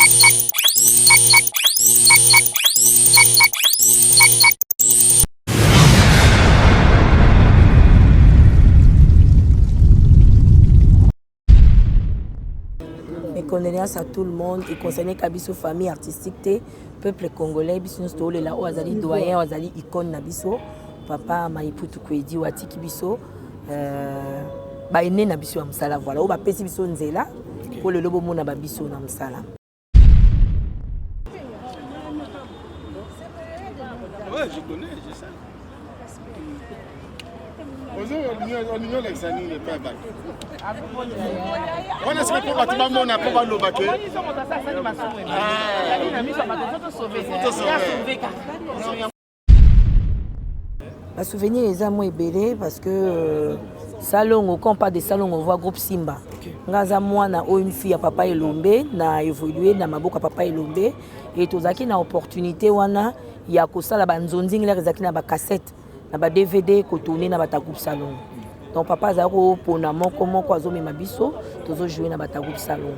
Mes condoléances à tout le monde et concernant Kabiso famille artistique, peuple congolais, biso sto le la ozali doyen, ozali icône na biso, papa Maiputu Kwedi watiki biso ba ene na biso ya msala voilà, o ba pesi biso nzela pour le lobo mona ba biso na msala. Ouais, je connais, je sais. On l'examine le pas bac. On est-ce que pour bâtiment on a pas le bac. Ma souvenir les amours est belé parce que salon quand on parle de salon on voit groupe Simba. Ngaza moi na une fille à papa Elombe na évolué na maboka papa Elombe et tozaki na opportunité wana ya ko sala ba nzonzingi la rezaki na ba cassette na ba DVD ko tourner na ba groupe salon. Donc papa zako pona moko azomi mabiso tozo jouer na ba groupe salon.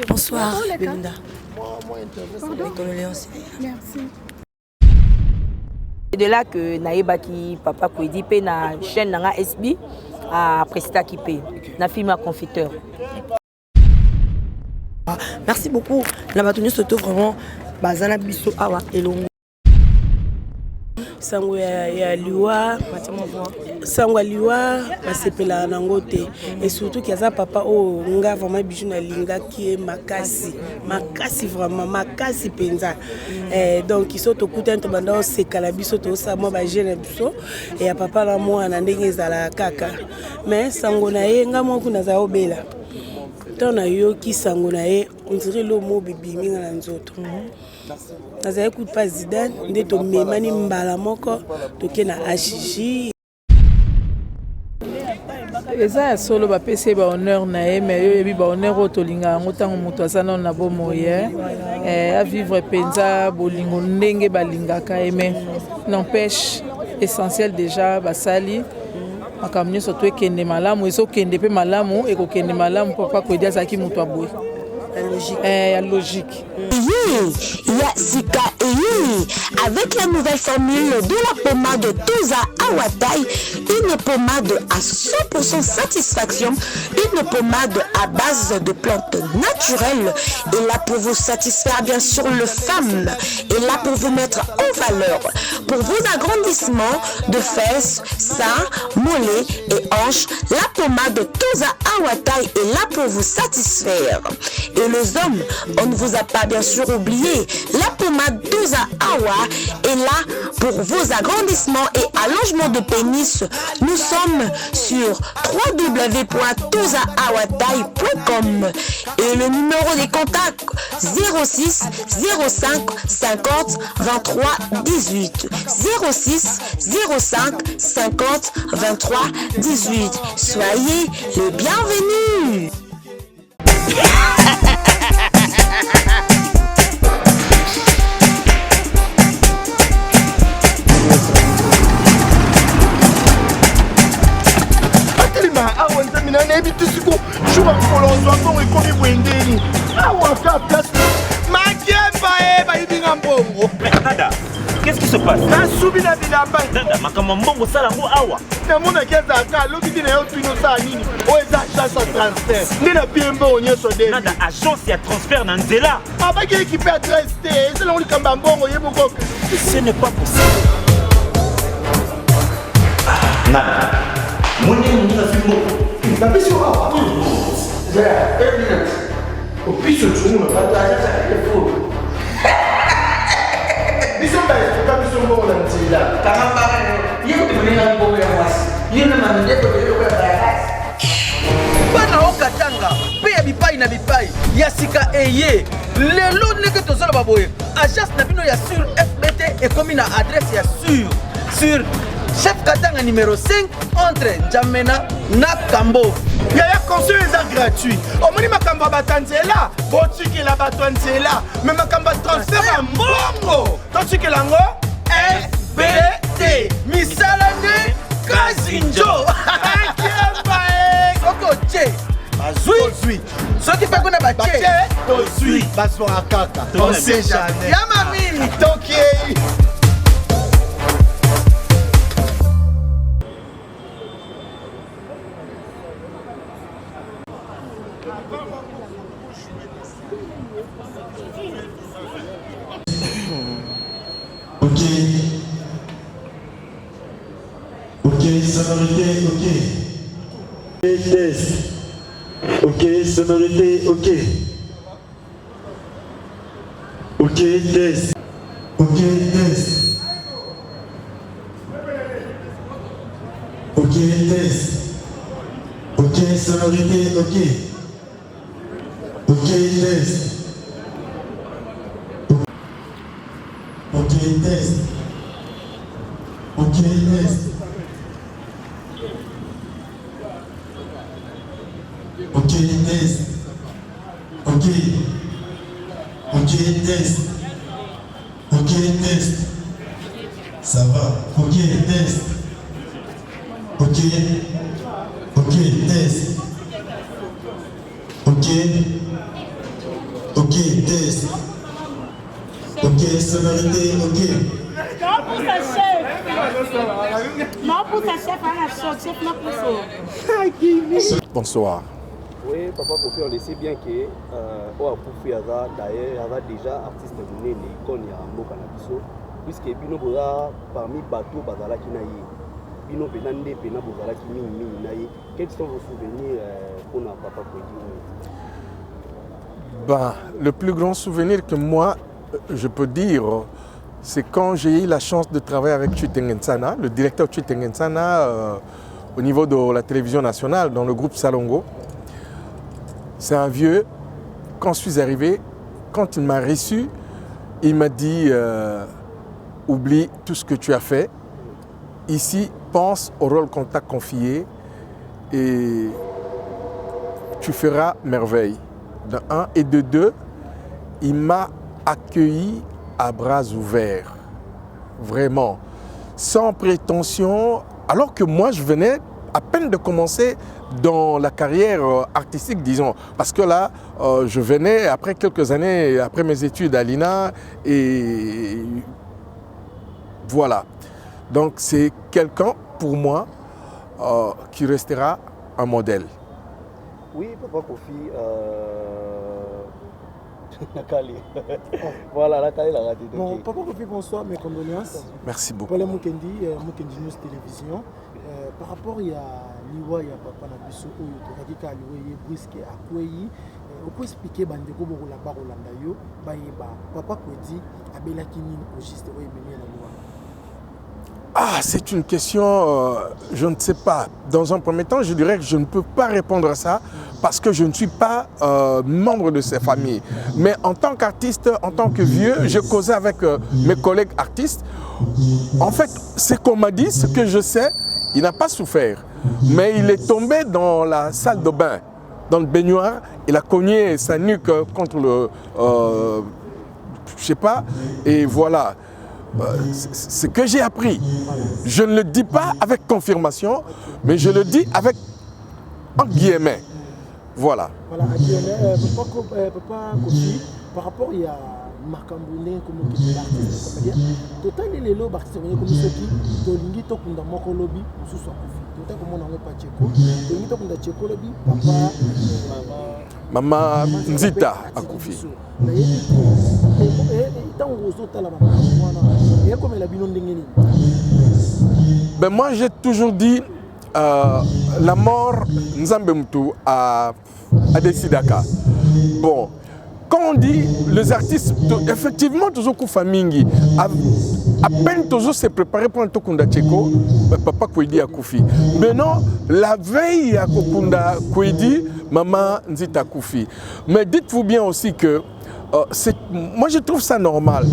Bonsoir Belinda. Mes condoléances. Merci. C'est de là que naïbaki papa Kwedi pe na chaîne na SB à Presta qui paye na film à confiteur. Merci beaucoup. La bâtonnier surtout vraiment bazana biso awa elongo. Sango ya liwa, sango liwa, basepela nangote et surtout qu'il y a papa oh nga vraiment bijou na linga qui est makasi vraiment makasi penza. Donc ils sont au coup d'un banda c'est calabiso to sa moi ba jeune biso et ya papa la moi na ndenge za la kaka. Mais sango na ye nga mo kuna za obela. Tona yo ki sango na ye on dirait le mot bibi minga na nzoto. Naza écoute pas Zidane nde to memani mbala moko toke na HJ. Eza ya solo ba pese ba honneur na ye mais yo yebi ba honneur otolinga ngotango moto asana na bo moyen à vivre penza bolingo ndenge balingaka mais n'empêche essentiel déjà basali makamni surtout ekende malamu ezokende pe malamu ekokende malamu papa Kwedi azaki moto aboye. La logique. Sika avec la nouvelle formule de la pommade Toza Awatai, une pommade à 100% satisfaction, une pommade à base de plantes naturelles, et là pour vous satisfaire bien sûr le femme, et là pour vous mettre en valeur, pour vos agrandissements de fesses, seins, mollets et hanches, la pommade Toza Awatai est là pour vous satisfaire. Et les hommes, on ne vous a pas bien sûr oublié, la pommade Toza Awa est là pour vos agrandissements et allongements de pénis. Nous sommes sur www.tozaawatai.com et le numéro des contacts 06 05 50 23 18 06 05 50 23 18. Soyez les bienvenus. Nada, qu'est-ce qui se passe? Nada, makamambongo salango awa. Nada, agence ya transfert na nzela. Ce n'est pas possible. Nada. Bana okatanga pe ya bipai na bipai ya sika eye lelo ndenge tozala baboye agence na bino ya sur FBT ekomi na adresse ya sur chef Katanga numéro 5 entre Njamena na Kambo. Yaya conseil est gratuit. Omoni makamba batanzela, botiki la batanzela, mais makamba transfert à mbongo. Totiki lango FBT. Misalane Kazinjo. Koko che Tozui. Ceux qui font qu'on a battu. Tozui. Bassoa kaka. On sait jamais. Yamami. Tokiei. Ok. Ok, sonorité, ok. Test. Ok, sonorité, ok. Ok, test. Ok, test. Ok, test. Ok, sonorité, ok. Ok, test. Ok, test. Ok, test. Ok, test. Ok. Ok, test. Ok, test. Ça va. Ok, test. Ok. Ok, test. Ok. Ok, test. Ok, sonorité, ok. Non pour sa chef. Non pour sa chef, hein, la chef non pour ça. Bonsoir. Oui, papa Kofi, on le sait bien que Ouakoufi d'ailleurs avait déjà artiste monnaie l'icône ya mboka na biso puisque bino boza parmi bateau bazalaki na ye. Bino pena nde pena bozalaki mingi na ye. Quels sont vos souvenirs pour na papa Kofi? Ben, le plus grand souvenir que moi je peux dire, c'est quand j'ai eu la chance de travailler avec Chitengensana, le directeur Chitengensana au niveau de la télévision nationale, dans le groupe Salongo. C'est un vieux, quand je suis arrivé, quand il m'a reçu, il m'a dit oublie tout ce que tu as fait. Ici, pense au rôle qu'on t'a confié et tu feras merveille. De un. Et de deux, il m'a accueilli à bras ouverts. Vraiment. Sans prétention, alors que moi, je venais à peine de commencer dans la carrière artistique, disons. Parce que là, je venais, après quelques années, après mes études à l'INA, et voilà. Donc c'est quelqu'un, pour moi, qui restera un modèle. Oui, papa Kofi, voilà, la Kali l'a raté. Bon, papa Kofi, bonsoir, mes condoléances. Merci beaucoup. Paul Mukendi, Mukendi News Télévision. Par rapport à Liwa, il y a papa Nabiso, il y a Liwa, Brisque, Akweyi. On peut expliquer Bandeko Borola Barolanda Yo, papa Kwedi, Abela Kinin, au juste, oui, mais Ah, c'est une question, je ne sais pas. Dans un premier temps, je dirais que je ne peux pas répondre à ça parce que je ne suis pas membre de ces familles. Mais en tant qu'artiste, en tant que vieux, je causais avec mes collègues artistes. En fait, ce qu'on m'a dit, ce que je sais, il n'a pas souffert. Mais il est tombé dans la salle de bain, dans le baignoire. Il a cogné sa nuque contre le... je sais pas, et voilà. C'est ce que j'ai appris. Je ne le dis pas avec confirmation, mais je le dis avec en guillemets. Voilà. Voilà, papa Kofi, par rapport à Makambouné, comme l'artiste, total les lots artistes comme ceux qui Tolingi Tokunda Moko Lobby, ou sous son Kofi. Total comme on n'a pas Tcheko, Tolingi Tokunda Tcheko Lobby, papa, Maman Nzita à Kofi. Ben moi j'ai toujours dit la mort Nzambe Moutou à Desidaka. Bon, quand on dit les artistes, effectivement toujours Koufa Mingi, à peine toujours se préparer pour un Tokunda Tcheko, papa Kwedi à Koufi. Mais non, la veille à Kokunda Kwedi, maman Nzita Koufi. Mais dites-vous bien aussi que moi je trouve ça normal.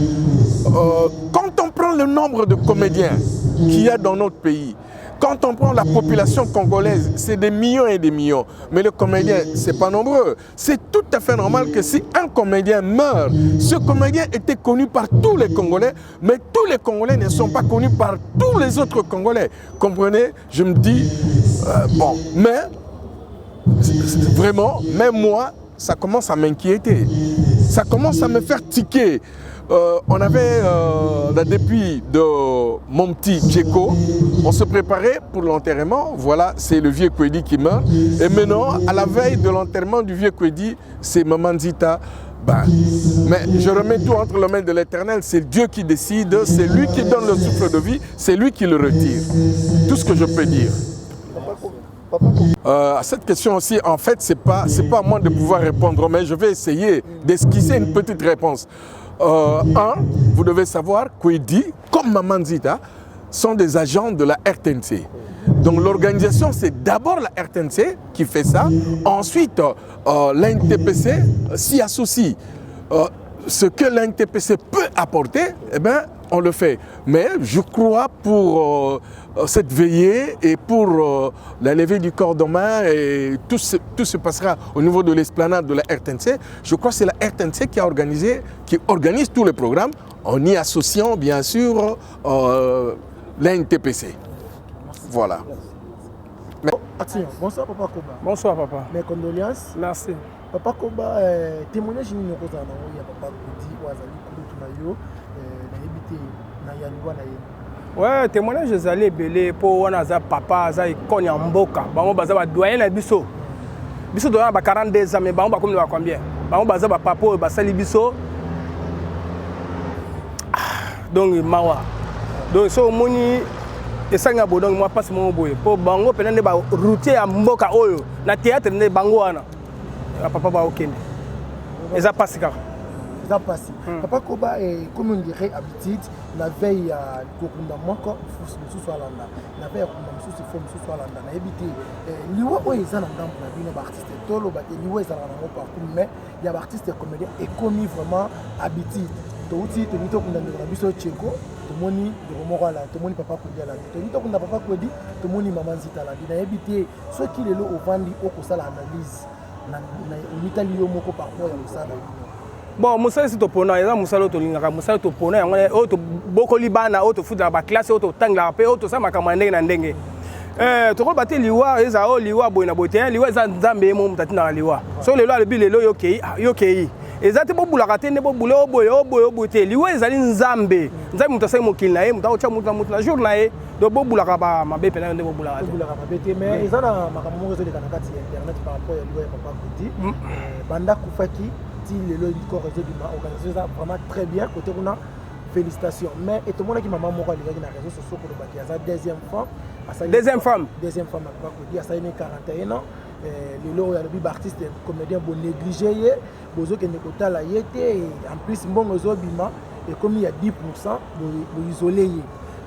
Quand on prend le nombre de comédiens qu'il y a dans notre pays, quand on prend la population congolaise, c'est des millions et des millions. Mais les comédiens, ce n'est pas nombreux. C'est tout à fait normal que si un comédien meurt, ce comédien était connu par tous les Congolais, mais tous les Congolais ne sont pas connus par tous les autres Congolais. Comprenez? Je me dis, bon, mais vraiment, même moi, ça commence à m'inquiéter. Ça commence à me faire tiquer. On avait la dépouille de mon petit Tchéco. On se préparait pour l'enterrement. Voilà, c'est le vieux Kwedi qui meurt. Et maintenant, à la veille de l'enterrement du vieux Kwedi, c'est Maman Zita. Ben, mais je remets tout entre les mains de l'Éternel. C'est Dieu qui décide. C'est lui qui donne le souffle de vie. C'est lui qui le retire. Tout ce que je peux dire. À cette question aussi, en fait, c'est pas à moi de pouvoir répondre, mais je vais essayer d'esquisser une petite réponse. Vous devez savoir Kwedi, comme Maman Zita, sont des agents de la RTNC. Donc l'organisation, c'est d'abord la RTNC qui fait ça. Ensuite, l'NTPC s'y associe. Ce que l'NTPC peut apporter, eh bien, on le fait. Mais je crois pour cette veillée et pour la levée du corps demain, et tout se passera au niveau de l'esplanade de la RTNC. Je crois que c'est la RTNC qui organise tous les programmes en y associant bien sûr l'NTPC. Voilà. Bonsoir Papa Koba. Bonsoir Papa. Mes condoléances. Merci. Papa Koba, témoignage ni noko za na ya Papa Kwedi wazali kutu na yo na yebite na yaluwa na ye. Ouais, témoignage ezali ebele po wana za papa za ikoni ya mboka. Bango baza ba doyen na biso. Biso doyen ba 42 ans mais bango ba komi ba combien? Bango baza ba papa ba sali biso. Donc mawa. Donc so moni esanga bodong moi passe mon boye. Po bango penande ba routier ya mboka oyo na théâtre ne bango wana. Papa ba okende. Eza pasika. Eza pasi. Papa Koba comme on dirait habitude la veille à kokunda moko mususu alanda. La veille kokunda mususu fo mususu alanda na ebité liwa oyo eza na ndambo na bino ba artiste tolo ba liwa eza na ngo parcours mais il y a artiste comédien et commis vraiment habitude. Touti tonito kunda na biso Tchéco tomoni moko ala tomoni Papa Kwedi ala tonito kunda Papa Kwedi tomoni Maman Zita ala na ebité soki lelo ovandi okosala analyse na mitali yo moko parcours ya musala. Bon, musala si topona eza musala to lingaka musala topona yango o to bokoli bana o to futa ba classe o to tangla pe o to sama kama ndenge na ndenge. To ko bate liwa eza o liwa boyina bote liwa eza nzambe mo mutati na liwa. So lelo alobi lelo yokeyi. Eza te bobulaka te ne bobule o boye liwa eza nzambe. Nzambe mutasa mokili na ye mutaocha mutu na jour na ye do bobulaka ba mabe pena nde bobulaka te. Bobulaka mabe te mais eza na makambo moko ezoleka na kati ya internet par rapport ya liwa ya Papa Kwedi. Banda kufaki le corps réseau du organisation vraiment très bien côté on a félicitations mais et tout le monde qui maman moko les na réseaux sociaux pour le baki ça deuxième femme Papa Kwedi ça une 41 ans le lot ya le artiste comédien bon négligé bozo ke ne kotala yete en plus mbongo zo bima et comme il y a 10% bo isolé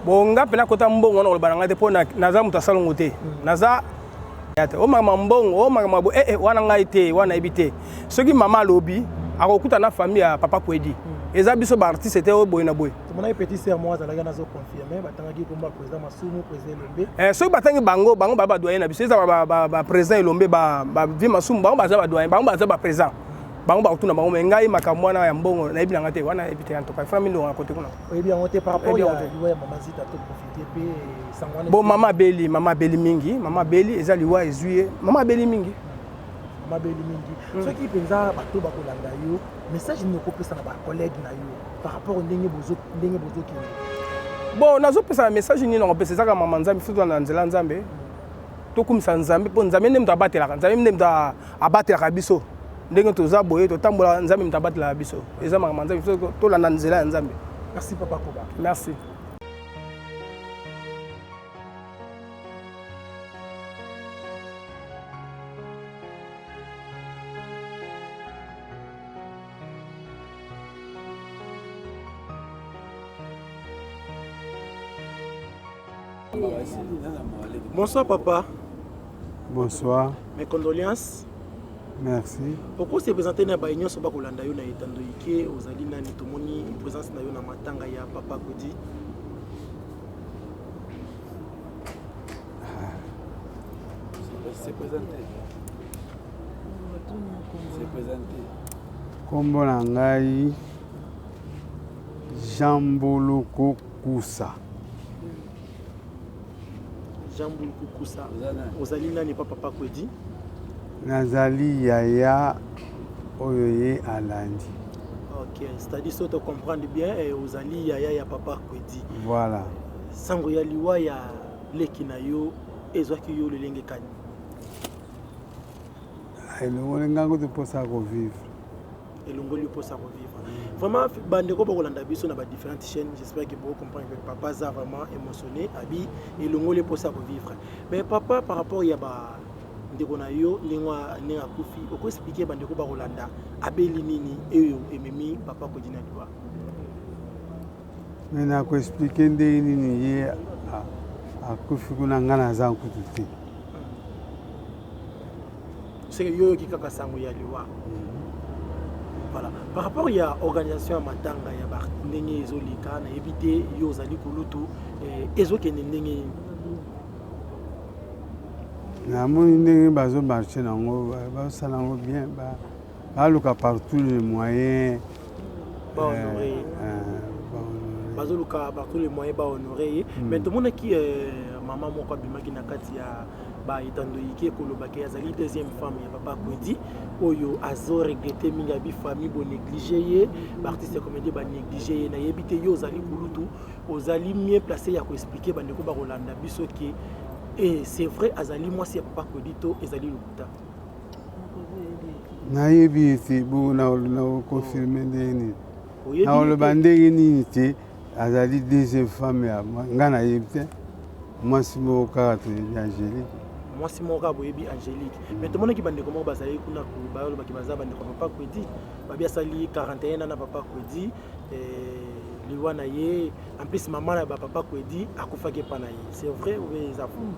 bon nga pena kota mbongo na balanga te pona naza mutasalongo te naza o mama mbongo o mama bo wana ngai te wana ebite soki mama lobi akokuta na famille ya Papa Kwedi eza biso ba artiste était o boyina boy to mona petit sœur moi azalaka nazo confirmer batangaki komba président Masumu président Lombe soki batangi bango ba doyen na biso eza ba président Lombe ba vi Masumu bango baza ba doyen bango baza ba président bango ba kutuna bango ngai makambo wana ya mbongo na ebi ngate wana ebite en tout cas famille ndo côté kuna ebi ngote par rapport ya Maman Zita to profiter pe sangwana bon mama beli mingi mama beli eza liwa ezuye mama beli mingi ceux qui pensent bato bakolanda yo message ne kopesa na ba collègue na yo par rapport au ndenge bozo ki bon nazo pesa message ni na kopesa ka mama nzambe futo na nzela nzambe to kumisa nzambe po nzambe ndem to abatela nzambe ndem to abatela biso ndenge to za boye to tambola nzambe mtabatela biso eza mama nzambe to la nzela nzambe. Merci Papa Koba. Merci. Bonsoir Papa. Bonsoir. Mes condoléances. Merci. Pourquoi se présenter na baignon so bakolanda yo na etando ike ozali nani tomoni présence na yo na matanga ya Papa Kwedi? Se présenter. Kombo na ngai Jean Boluko Kusa. Jean Boluko Kusa. Ozali nani Papa Kwedi? nazali yaya oyo ye alandi. Ok, c'est-à-dire si tu comprends bien, ozali yaya ya papa Kwedi. Voilà. Sango ya liwa ya leki na yo ezwaki yo lelenge kani. elongoli ngango toposa kovivre. Elongoli posa revivre. Vraiment, bandeko ba kolanda biso na ba différentes chaînes. J'espère que vous comprenez que papa a vraiment émotionné. Abi elongoli posa revivre. Mais papa par rapport ya ba ndeko na yo lingwa nenga kufi. Oko expliquer bandeko ba kolanda abeli nini eyo ememi papa ko dina liwa. Mais na ko expliquer ndenge nini ye akufi kuna ngana za nkutu te. C'est yo qui kaka sango ya liwa. Voilà. Par rapport à l'organisation à Matanga, il y a des gens qui ont évité les gens qui ont été les namoni bazo marché nango basala ngo bien baluka partout les moyens bazoluka partout les moyens ba honorer mais tout le monde qui maman moko bimaki na kati ya ba itandoyike kolobaki azali deuxième femme ya papa Kwedi oyo azo regretter minga bi famille bo négliger ye artiste comédie ba négliger ye na yebite yo ozali kulutu ozali mieux placé ya ko expliquer ba ndeko ba Rolanda biso ki et c'est vrai azali moi si papa Kwedi to ezali lukuta na yebi ete bo na confirmer ndeni na le bandegi ni te azali deuxième femme ya ngana yebite moi si mo ka to Angélique moi si mon rabo yebi Angélique mais tout le monde qui bande comment bazali kuna ku bayolo baki bazaba ndeko papa Kwedi babia sali 41 ans na papa Kwedi liwana ye en plus maman na papa Kwedi akufaki pana ye c'est vrai ou bien ça fou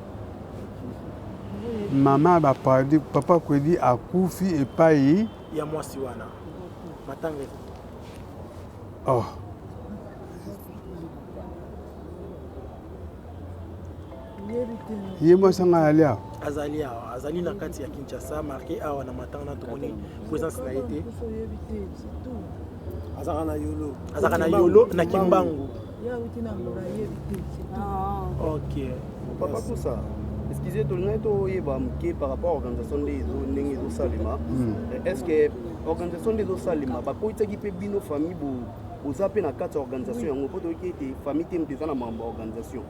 maman papa Kwedi akufi epai ya moi si wana matanga oh ye mwasanga alia azali na kati ya Kinshasa marqué awa na matanga to moni présence na été azaka na yolo na Kimbangu OK papa tout ça excusez tout le monde yeba mke par rapport à l'organisation des ndenge zo salima est-ce que organisation des zo salima ba ko itaki pe bino famille bo ozape na kati organisation yango poto ki ete famille tem te na membre organisation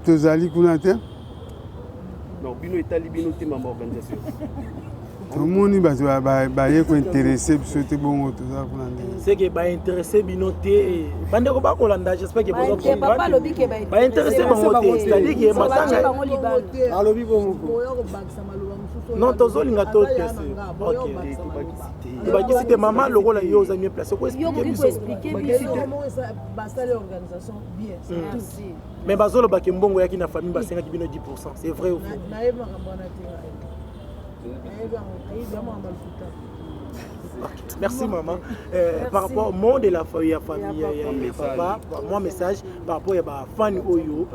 tozali kuna te non bino etali bino te membre organisation tomoni bato baye kointeresse biso te bongo toza kuna ndenge c'est que baintéressé bino te bandeko bakolanda j'espère que baintéressé bango te c'est-à-dire que matanga alobi bomoko non tozolinga to tese tobakisi te mama lokola yo oza mieux placé ko expliquer biso mais bazolobaki mbongo yaki na famille basengaki bino 10%, c'est vrai ou faux? Merci maman. Par rapport au monde de la famille, papa, moi message par rapport à fan oyo,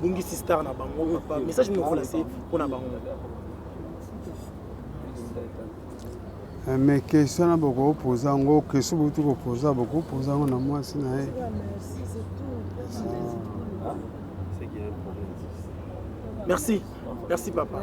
bungi sister na bango, message nous placer pour na bango. Mais question na beaucoup poser ngo question beaucoup poser beaucoup poser na moi si na Merci. Merci papa.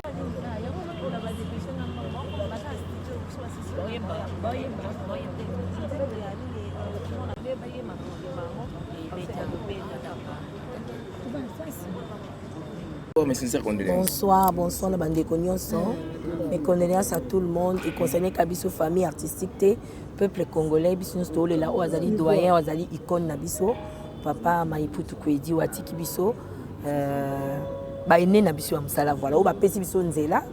Bonsoir, bonsoir la bande de Nyonso. Mes condoléances à tout le monde et concernant Kabiso famille artistique, peuple congolais, biso nous là au azali doyen, au azali icône na biso, papa Maiputu Kwedi watiki biso ba ene na biso ya msala voilà, o ba pesi biso nzela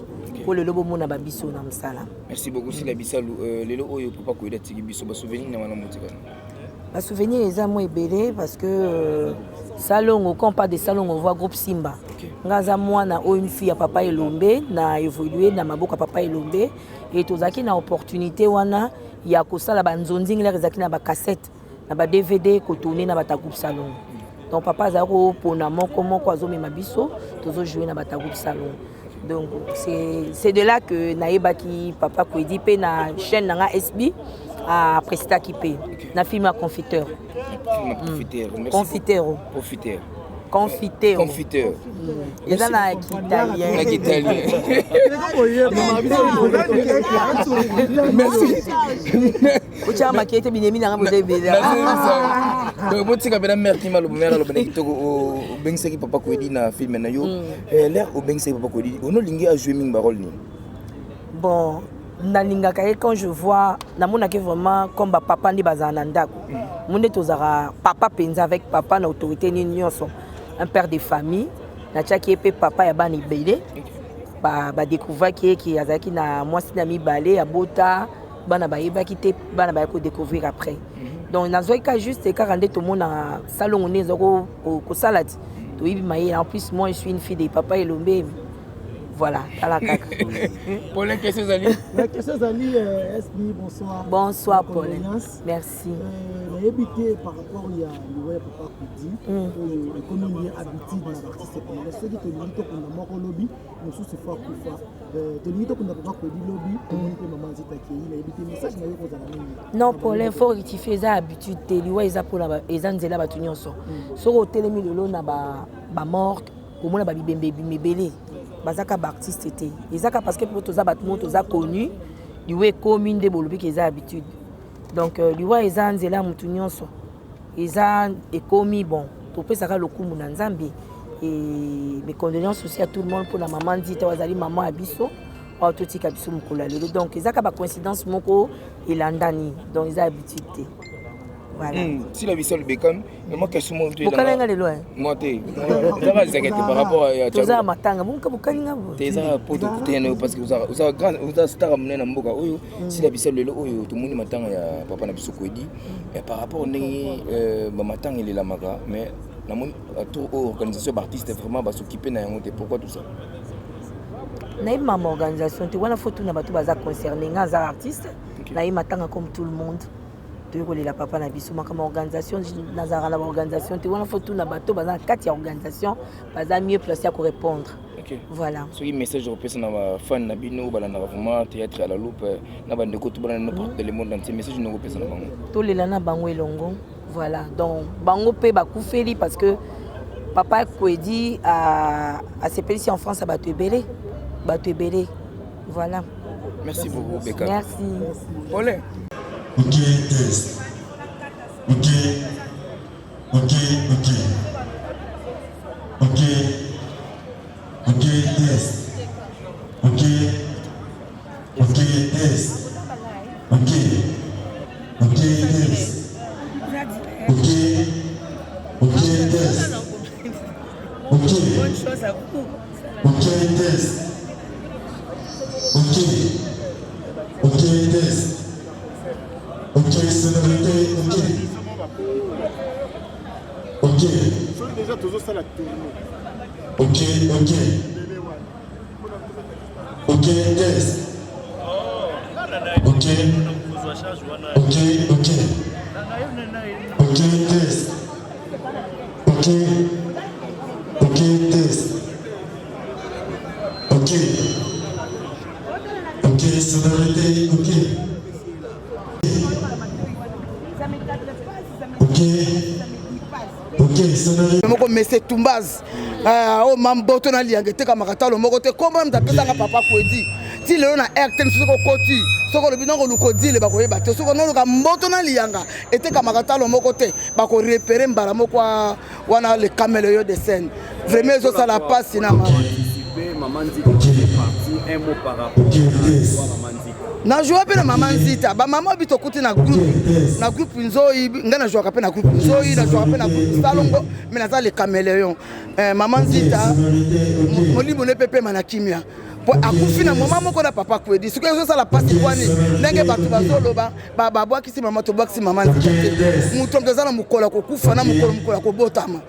pour le lobo mona ba biso na msala. Merci beaucoup si la bisalu lelo oyo papa Kwedi atiki biso ba souvenir na wana motikana. Ba souvenir les amours belé parce que salon quand pas de salon on voit groupe Simba. Ngaza mwana o une fille à papa Elombe na évolué na maboka papa Elombe et tozaki na opportunité wana ya kosala ba nzonzi ngela ezaki na ba cassette na ba DVD ko tourner na ba groupe salon. Donc papa zako pona moko azomema biso tozo jouer na ba groupe salon. Donc c'est de là que naebaki papa Kwedi pe na chaîne na SB à Presta qui paye na film à confiteur. Confiteur. Confiteur. Et ça, na italien. Merci. Ucha makete binemi na ngabo debele. Donc bon tika bena mère tima lo mère lo bena kitoko o bengseki papa Kwedi na film na yo. L'air au bengseki papa Kwedi. Ono lingi a jouer ming barol ni. Bon, nalingaka quand je vois namonaki vraiment comme papa ndi bazana ndako. Monde tozara papa penza avec papa na autorité ni nyonso. Un père de famille, na tchaki pe papa ya bani belé. Ba découvrir qui azaki na moi si na mi balé à bota bana ba yeba kité bana ba ko découvrir après. Donc nazoika juste ka rendre tout monde na salon on ezoko ko salade. To yibi maye en plus moi je suis une fille de papa Elombe. Voilà, à la caca. Paulin, qu'est-ce que Zali? Qu'est-ce que Zali? SB, bonsoir. Bonsoir, Paulin. Merci. Habité par rapport à l'oué papa Kwedi, comme il y a habitude dans l'artiste congolais, ceux qui te limitent au Moko lobby, nous sous ce fois pour faire. Te limites au papa Kwedi lobby, comme on maman Zita qui a habité message na yo za non, Paulin, faut rectifier ça habitude. Te liwa eza pour la ezanzela batunyo so. So hotel mi lelo na ba mort, au moins ba bibembe mebele. Bazaka ba artiste était. Ezaka parce que pour toza batmo toza connu, liwe commune de bolobi qui eza habitude. Donc liwa ezanzela mutu nyonso. Eza ekomi bon. Topé saka lokumu na Nzambe. Et mes condoléances aussi à tout le monde pour la maman Dita wazali maman abiso. Wa totika biso mukula lelo. Donc ezaka ba coïncidence moko elandani. Donc eza habitude. Voilà. Si la vissole bécam, moi qu'est-ce que je Bukalenga le loin. Moi t'es. Ça va s'inquiéter par rapport à Toza matanga, bunka bukalinga bo. T'es ça pour te coûter parce que vous avez grand vous avez star amené na mboka oyo. Si la vissole le oyo tout le monde matanga ya papa na biso Kwedi. Et par rapport au ba matanga il est la maga mais la mon tour organisation d'artistes vraiment va s'occuper na yango. Pourquoi tout ça? Na ma organisation, tu vois la photo na bato baza concerné nga artiste. Na matanga comme tout le monde. La papa na biso comme organisation nazara na organisation tu vois photo na bato baza kati ya organisation baza mieux placé pour répondre. OK. Voilà. So il message repose na ba fan na bino bala na vraiment théâtre à la loupe na ba ndeko to bala na porte le monde entier message no repose na bango. To lela na bango elongo. Voilà. Donc bango pe ba kufeli parce que papa Kwedi a s'appelé ici en France à bato ebele. Voilà. Merci beaucoup Beka. Merci. Olé. Ok, test. Ok. Ok, ok. Ok. Ok, test. Ok. Ok, test. Ok. Ok, test. Ok. Ok, test. Ok. Bonne chose à vous. Ok, test. Ok. Ok, test. Ok, sonorité, ok. Ok. Ok, ok. Ok, test. Ok. Ok, ok. Ok, test. Ok. Ok, test. Ok. Ok, sonorité, ok. moko mese tumbaz o mamboto na liange te kama katalo moko te komba mtapesa nga papa Kwedi ti lelo na RTN soko koti soko lobi nako lukodile bako yeba te soko nolo ka mboto na lianga ete kama katalo moko te bako repérer mbala moko wana le caméléon de scène vraiment zo ça la passe na maman dit parti un mot par rapport à maman dit na joa pe na maman Nzita ba mama bito kuti na groupe nzoi nga na joa pe na groupe nzoi na joa pe na groupe salongo mais na za le caméléon maman Nzita molimo ne pepe mana kimia po akufi na mama moko na papa Kwedi siko zo sala pasi kwani ndenge batu bazoloba ba bwa kisi mama to boxi maman Nzita muto mtozana mukola ko kufa na mukola ko botama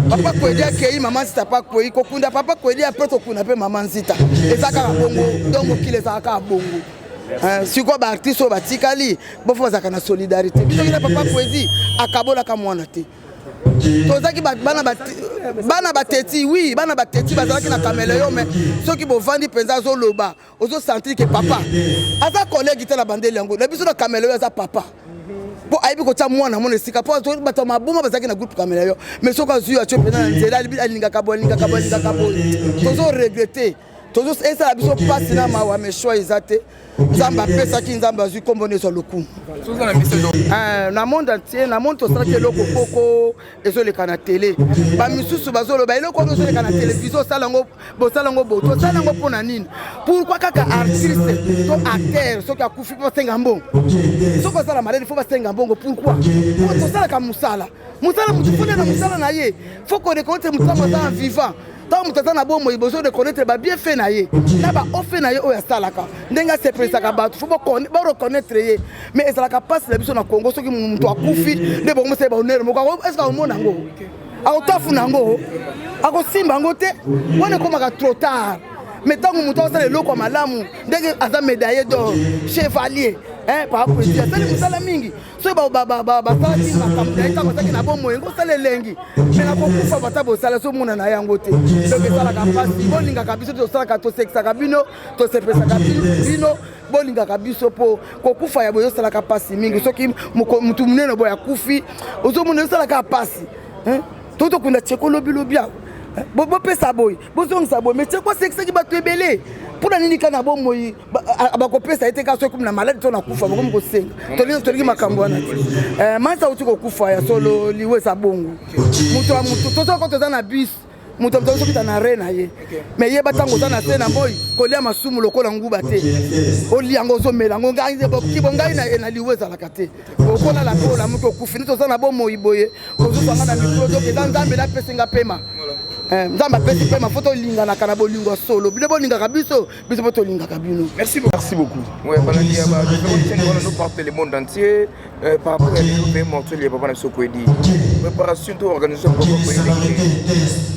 papa Kwedi akei maman Nzita papa Kwedi ko kunda papa Kwedi après to kuna pe maman Nzita ezaka bongo dongo kile zaka bongo si quoi ba artiste ba tikali bo fo zaka na solidarité biso kila papa Kwedi akabola ka mwana te tozaki bana bateti oui bana bateti bazalaki na caméléon mais soki bovandi penza zo loba ozo sentir que papa aza collègue te la bandeli yango na biso na caméléon aza papa po aibi ko tia mwana mona esika po bato maboma bazaki na groupe caméléon mais soki azwi atio pena na nzela alingaka boye tozo regretter tozo esala biso mpasi na mawa mais choix eza te nzambe apesaki nzambe azwi nkombo nyonso lokumu na monde entier na monde tosalaki eloko koko ezoleka na tele bamisusu bazoloba eloko oyo ezoleka na télévision bosala yango bo tosala yango mpo na nini pourquoi kaka artiste to acteur soki akufi mpo basenga mbongo soki osala maladi fo basenga mbongo pourquoi tosalaka mosala motu fone na mosala na ye fo korekonote motango aza en vivant tant moto aza na bomoi besoin de connaître babienfait na ye na baofe na ye oyo asalaka ndenge asepelisaka bato fo bareconnaître ye mais ezalaka mpasi na biso na Congo soki moto akufi nde bongo mosala bahonneur moko estce akomona yango akotafuna yango akosimba yango te wana ekomaka trop tard mais ntango moto asala eloko ya malamu ndenge aza médaillé d'or chevalier par rapport à asali mosala mingi soki basalaki makambo na ye ntango azalaki na bomoi yango osala elengi mais nakokufa bata bosala somona na yango te soki esalaka mpasi bolingaka biso tosalaka tosekisaka bino tosepesaka bino bolingaka biso mpo kokufa ya boye osalaka mpasi mingi soki motu monene boye akufi ozomona osalaka mpasi totokunda tieko lobilobi awo bopesa boye bozongisa boye mais tieko asekisaki bato ebele mpona nini kaka na bomoi bakopesa ye te kaka soki na maladi to na kufa bakomi kosenga tolingi makambo wana te mansa auti kokufa ya solo liwe eza bongo moto ya motu tosoko toza na bus moto ya moto azokita na re na ye mais ye batango oza na se na moi kolia masumu lokola nguba te olia yango ozomela yango kibo ngai na liwe ezalaka te okolala mpe olamuki okufi nde toza na bomoi boye kozozwanga na mikro ozokeza nzambe napesenga pema nzambe apesi pema fo tolinganaka na bolingo solo bino bolingaka biso mpo tolingaka bino. Merci beaucoup. Ouais, nous parlons le monde entier par rapport à l'événement mortuel et Papa Nabiso Kwedi. Préparation de l'organisation pour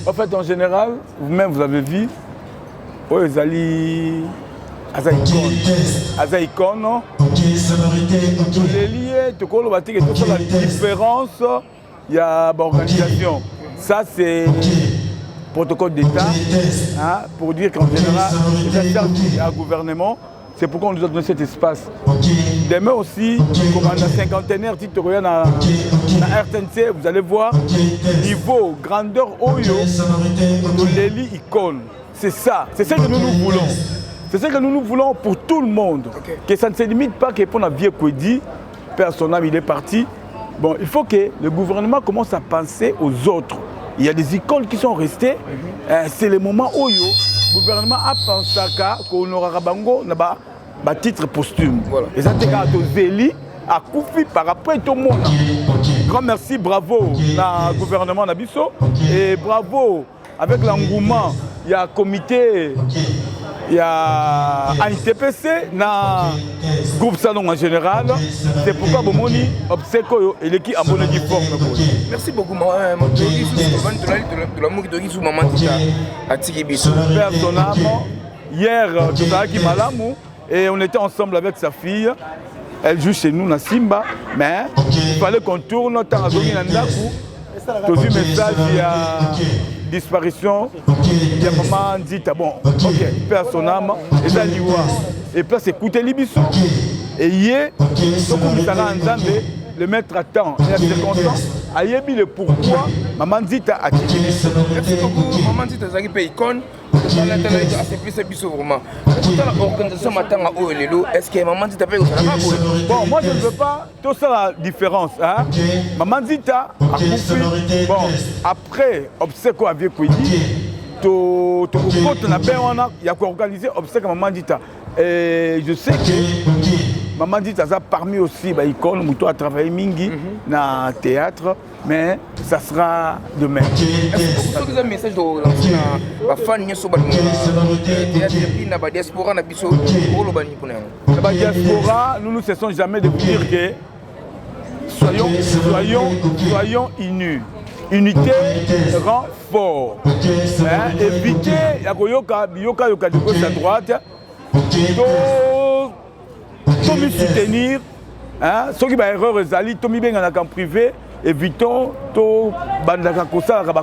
en fait, en général, vous-même vous avez vu, Ezali Azaïkon, les liés, tout le monde, toute la différence, il y a l'organisation. Ça, c'est protocole d'État, pour dire qu'en général, il y a un gouvernement, c'est pourquoi on nous a donné cet espace. Demain aussi, comme on a cinquantenaire, titulaire à RTNC, vous allez voir, niveau, grandeur, oyo, de l'Eli icône. C'est ça que nous voulons. C'est ça que nous voulons pour tout le monde. Que ça ne se limite pas que pour la vie Kwedi, personne il est parti. Bon, il faut que le gouvernement commence à penser aux autres. Il y a des icônes qui sont restées. C'est le moment où le gouvernement a pensé qu'on aura bango na titre posthume. Et ça, c'est quand Zéli a couffé par après tout le monde. Grand merci, bravo au gouvernement Nabiso. Et bravo avec l'engouement. Il y a un comité, il y a un ITPC, dans le groupe Salon en général. C'est pourquoi Bomoni, Obseko et l'équipe a monnaie forme. Merci beaucoup, personnellement, hier, et on était ensemble avec sa fille. Elle joue chez nous, na Simba, mais il fallait qu'on tourne tant à Zomi Nandaku. Tout le message, il y a disparition, il y a maman dit, bon, ok, personnellement, et ça dit, et puis c'est écouter l'Ibiso. Et hier, le mettre à temps, et à circonstance, a yebi le pourquoi maman dit à Tiki. Merci beaucoup, maman dit à Zaki icône. Est-ce que maman dit bon, moi je ne veux pas tout ça la différence. Hein? Maman dit a coupé. Bon, après, obsèque avec Kwedi, il y a organisé obsèque maman dit. Et je sais que maman dit ça parmi aussi icône, Mouto a travaillé mingi dans le théâtre, mais ça sera demain. Est-ce que vous avez un message de la fan de la diaspora? La diaspora, nous ne cessons jamais de dire que soyons unis. Unité rend fort. Éviter yoka de gauche à droite. Tomi soutenir, ceux qui ont erreur, Tomi bien en privé, évitons tout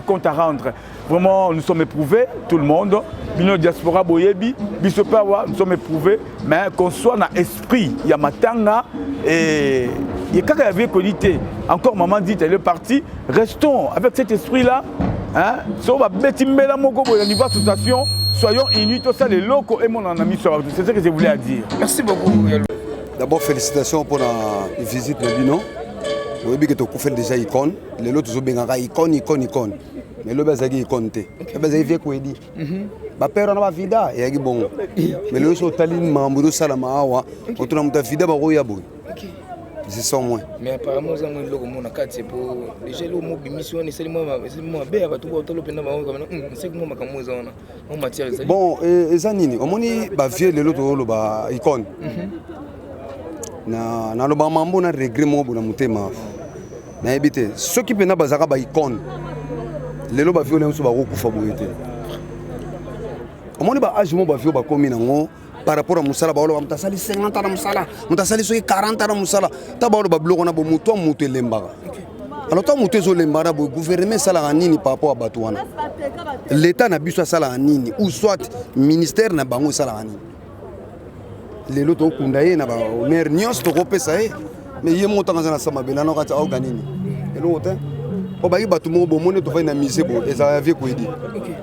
compte à rendre. Vraiment, nous sommes éprouvés, tout le monde. Bino diaspora boyebi, bisopawa, nous sommes éprouvés, mais qu'on soit dans l'esprit, il y a matanga et Et quand il y avait qualité, encore maman dit, elle est partie, restons avec cet esprit-là. Hein? Si on va bêter au niveau association, soyons unis, tout ça, les locaux et mon ami, c'est ce que je voulais dire. Merci beaucoup. D'abord, félicitations pour la visite de Bino. Vous avez vu que tu as fait déjà icône. Les autres ont bien icône. Mais le bas est icône. Le bas est vieux quoi dit. Ma père on a vida et bon. Mais le autre taline mambo salama awa. On tourne muta vida ba roya boy. C'est ça moins. Mais apparemment ça moi logo mon akati c'est pour déjà le mot mission c'est moi bé ba tout to le penda ba comme c'est que moi makamu za ona on matière ça. Bon eza nini omoni ba vieux les autres lo ba icône. Na lo ba mambo na regret mo bona mutema. Na ebité ceux qui pena bazaka ba icône. Les lo ba vieux na so ba ko kufa boyete. Omoni ba âge mo ba vieux ba komi nango. Par rapport à Moussala, on a sali 50 ans à Moussala, on a sali 40 ans à Moussala. Tabaolo bablo on a beau mouton mouté lembara. Alors toi mouté zo lembara, le gouvernement sala nini par rapport à Batouana. L'État n'a bu sala nini ou soit ministère n'a bango sala nini. Les lots au kundaye n'a pas au maire nios to repé ça mais yé montant dans la sama belano kata au ganini. Et l'autre au baï batoumo bo moni to fa na mise bo et ça avait quoi dit.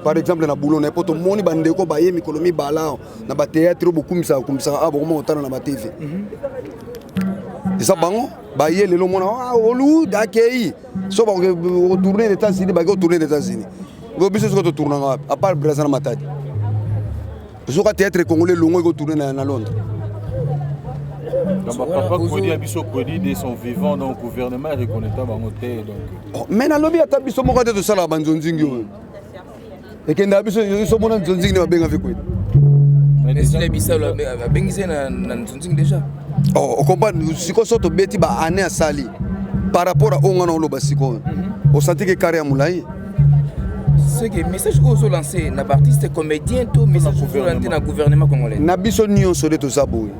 Par exemple na boulot na poto moni bande ko baye mikolomi bala na ba théâtre beaucoup misa comme ça ah bon otana na ba TV. Et ça bango baye le lo mona ah olu dakei so ba retourner les États-Unis ba retourner les États-Unis. Go biso ko to tourner à part Brésil na matadi. So ka théâtre congolais longo go tourner na Londres. Papa Kodi a biso Kodi de son vivant dans le gouvernement reconnaît pas bangoté donc. Mais na lobby ata biso moko de sala banzonzingi o. Et que na biso so mona nzonzingi na benga fait quoi. Mais si la bisa la bengise na nzonzingi déjà. Oh, on comprend siko soto beti ba année à sali par rapport à ongana lo basiko. On sentit que carré moulay. C'est que message que vous lancez na artiste comédien tout message que vous lancez na gouvernement congolais. Na biso nion so de to saboui.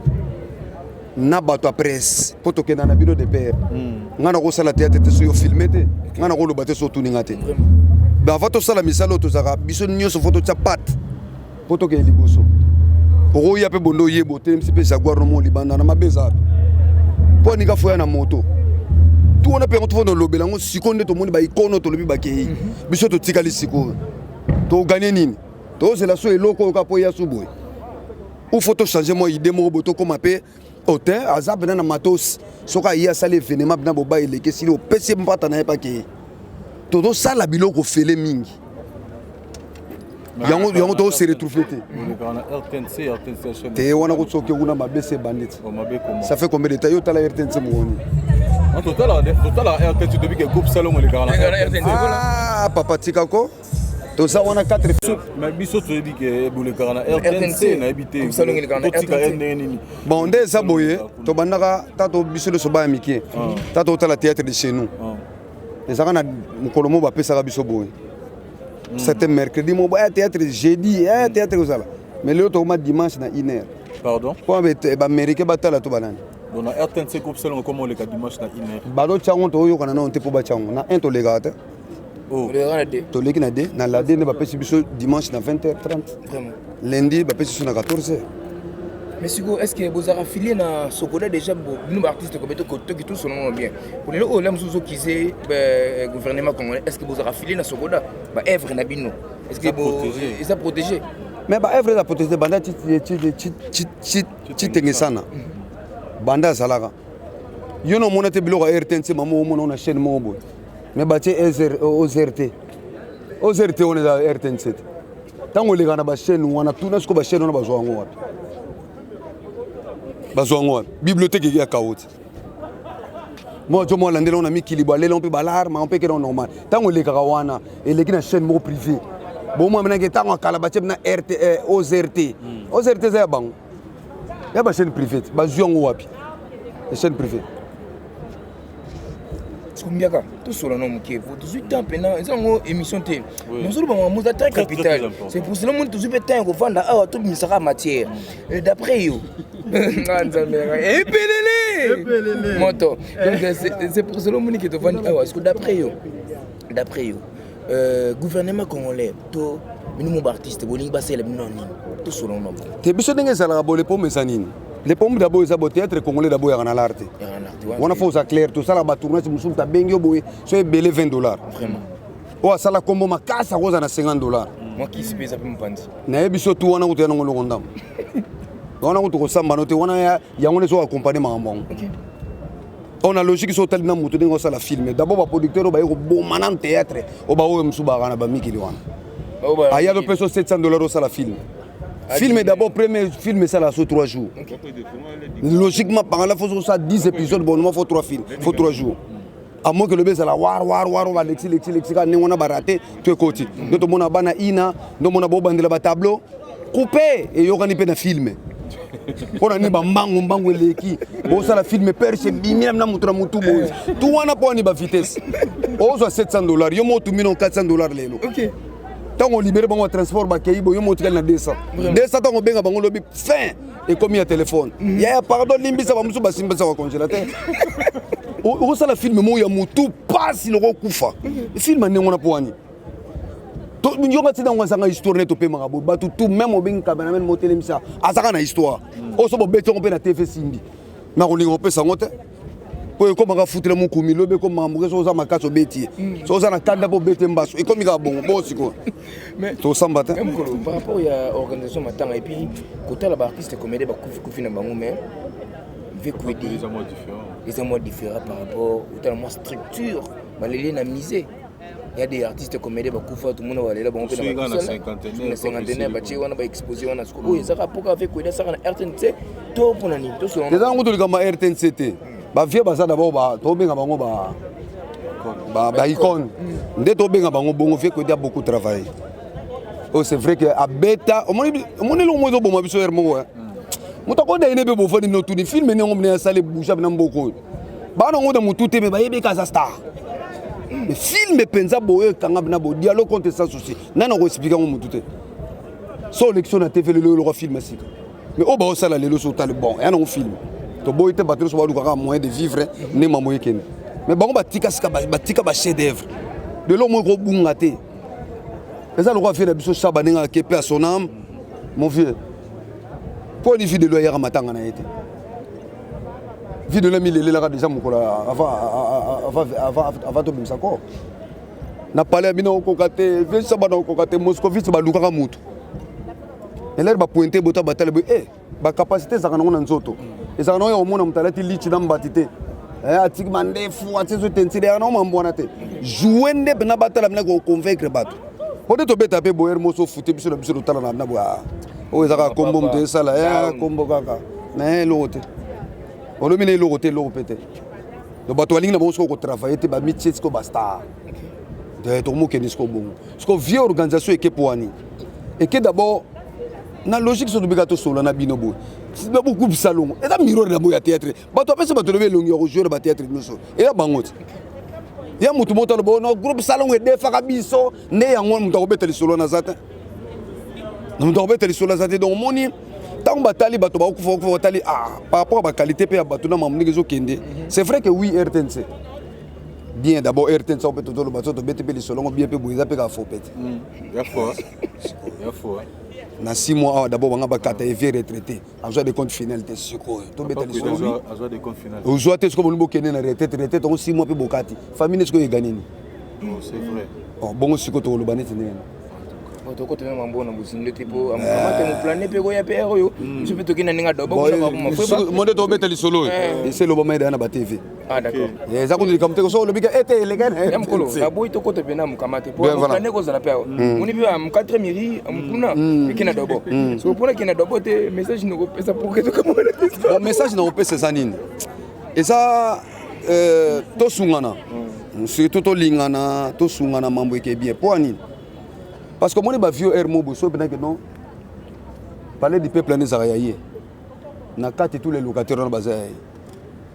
Na bato presse poto ke na bino de père ngana ko sala théâtre te so yo filmer te ngana ko lo baté so tuninga te ba avant to sala misalo to zaka biso nyoso photo tsa pat poto ke liboso ko ya pe bondo yebo te msipe jaguar no mo libanda na mabeza po ni ka foya na moto tu ona pe to no lobela ngo sikonde to moni ba ikono to lobi ba ke biso to tikali siko to gagner nini to c'est la so eloko ka po ya suboy ou photo changer mo idée mo boto ko mapé hôtel azab na matos soka ya sale événement na boba ile ke sili o pese mpata na pa ke todo sala biloko fele mingi yango to se retrouver te te wana ko tsoke kuna mabese bandit ça fait combien de temps yo tala RTNC moni en total RTNC depuis que groupe salon le garana ah papa tikako to ça wana 4 mais biso to dit que boule garana RTNC na habité salon le garana bon nde ça boye to bandaka tato biso le soba amiki tato tala théâtre de chez nous les arana mukolomo ba pesa biso boye c'était mercredi mo ba théâtre jeudi théâtre osala mais le to ma dimanche na 1h pardon ko ba américain batala to banana bon na RTNC groupe salon comment le dimanche na 1h balo chango to yo kana na on te po ba chango na un to le gata oh to leki na de na la de ne ba pesi biso dimanche na 20h30 vraiment lundi ba pesi na 14h. Mais est-ce que vous avez affilié dans Sokoda déjà nous artistes comme qui tout son nom bien pour les là musuzo qui c'est gouvernement congolais est-ce que vous avez affilié dans Sokoda ba œuvre na bino est-ce que ils a protégé mais ba œuvre a protégé banda ti tengesana banda salaka yo no mona te biloko RTNC mamo mona na chaîne mo boy mais ba ti OZRT on est à RTNC tango le kana ba chaîne wana tuna sko ba chaîne wana bazwa ngo wapi bazwa bibliothèque ya kaoti moi je moi landela on a mis kiliba lelo pe balarma on peut que normal tango le kaka wana et les na chaîne mo privé bon moi maintenant que tango kala ba na RT OZRT za bango ya ba chaîne privée bazwa ngo wapi chaîne privée Skumbiaka, tout cela non qui vous 18 ans pendant ils ont émission T. Nous sommes en mode très capital. C'est pour cela que tout temps qu'on vend à tout ministère matière. D'après eux. Moto. Donc c'est pour cela que tu vends parce que d'après eux gouvernement congolais to minimum artiste bolingi basela binoni tout cela non. Te biso ndenge sala bolé po mesanini. Les pommes d'abord, ils ont théâtre congolais d'abord, il y a l'art. On a fait ça clair, tout ça, la tournée, c'est monsieur Tabengio, c'est belé $20. Vraiment. Oh, ça la combo ma casse à rose à $50. Moi qui suis ça peut me penser. N'a pas surtout on a eu un nom on a eu ça manoté, on a y a on est accompagné ma maman. On a logique sur tel nom tout d'un ça la filmer. D'abord le producteur va y bon manan théâtre, au bas où monsieur Barana ba Mikiliwan. Ah y a de pesos $700 ça la film. Film d'abord premier film ça là sur 3 jours. Logiquement par là faut ça 10 épisodes bon faut 3 films, faut 3 jours. À moins que le bébé la war va lexi quand on a baraté tu es côté. Donc on a bana ina, donc on a beau bandela ba tableau coupé et yo kanipé na filmer. On a ni ba mbango leki. Bon ça la filmer perche bimia na mutra mutu boy. Tout on a pas ni ba vitesse. On soit $700, yo mo tu million $400 lelo. OK. Tant on libère bango transport ba kei bo yo mo tu na 200. 200 tant on benga bango lobi fin et comme il y a téléphone. Ya pardon limbi ça ba musu ba simba ça congélateur. On ça la film mo ya mutu passe le kufa. Film ne ngona poani. To nyonga tsina ngwa nga histoire neto pe mangabo ba tout même au ben cameraman mo telemisa azaka na histoire. O so bo beto on pe na TV Simbi. Na ko lingo pe sangote. Po ko manga futela mo kumi lobe ko mambo so za makaso beti. So za na kanda po beti mbaso. E ko mi ka bon bo siko. Mais to sambata. Par rapport à organisation matanga et puis côté la artiste comédie ba kufi na bango mais les amours différents par rapport à la structure, les na misé. Il y a des artistes comédiens qui font tout le monde va aller là bon on peut la cinquantaine bah tu vois on va exposer on a ce que ça rapport avec quoi ça na RTNC tout pour nani tout selon les gens qui ont RTNC ba vie ba ça d'abord ba to benga bango ba icône ndé to benga bango bongo fait que il y a beaucoup de travail. Oh c'est vrai que à beta on est le moins bon biso hermo mutako da ine be bo fodi no tuni film ne ngom ne sale boucha na mboko ba na ngoda mutute be ba yebe kaza star mais film penza boye kanga na bo dialogue contre sans souci nana ko expliquer ngom mutute so l'élection na TV le film sika mais o ba o sala lelo so tale bon ya na film to boy te battre so ba luka moyen de vivre ne mamoye ken mais bango batika sika batika ba chef d'œuvre de lo mo ko bunga te eza le roi fait la biso saba ninga kepe à son âme mon vieux. Pour une vie de loyer à matanga na été. Vie de l'ami les là déjà mon avant de bimsa ko. Na parlé bino kokate, vient ça ba kokate Moscovite ba lukaka mutu. Elle ba pointer bota batale ba capacité ça kana nzoto. Et ça no yo mona mtalati lichi na mbatite. Atik mande fu atso tenside na mambona te. Jouer nde na batala na ko convaincre bato. Peut-être beta pe boyer moso futé biso na biso tala na boa. O ezaka kombo mte sala ya kombo kaka mais l'autre on le mine l'autre pété do bato alinga bon ko travailler te ba métier ko basta de to mo kenisko bon parce que vieux organisation et que poani et que d'abord na logique so do bigato solo na binobo c'est pas beaucoup de salon et da miroir na boya théâtre bato apesa bato lever longi ko jouer ba théâtre noso et la bangote ya mutu motalo bon no groupe salon et defaka biso ne yango mutu ko beteli solo na zata. Nous devons mettre les sols à donc moni tant batali bato ba kufa batali par rapport à la qualité pe bato na mamni kezo kende c'est vrai que oui RTNC bien d'abord RTNC on peut tout le bato to BTP les sols bien pe boiza pe ka faux pète ya faux na 6 mois d'abord banga ba kata et retraité en joie de compte final te siko to beta les sols en joie de compte final au joie te ko bo kende na retraité to 6 mois pe bokati famille ne ko e gagner c'est vrai bon siko to lo banete ne Toko tena mambo na businde tipo amkamate mu planet pe goya pe oyo nsupe tokina ninga dobo ko ba mo feba monde to beteli solo et c'est le moment na ba TV d'accord za ko ndikamte ko so lo bika ete elegane yamkolo na boy toko te bena mkamate po planet ko zala pe muni bi am 4 miri amkuna kina dobo so pona kina dobo te message no ko pesa pour que to kamona bon message na ko pesa sanini et ça to sungana surtout to lingana to sungana mambo ke bien poani. Parce que moi, je suis vieux Hermo Bosso, que non. Parler du peuple en Zarayaye. Na carte tous les locataires dans Bazaï.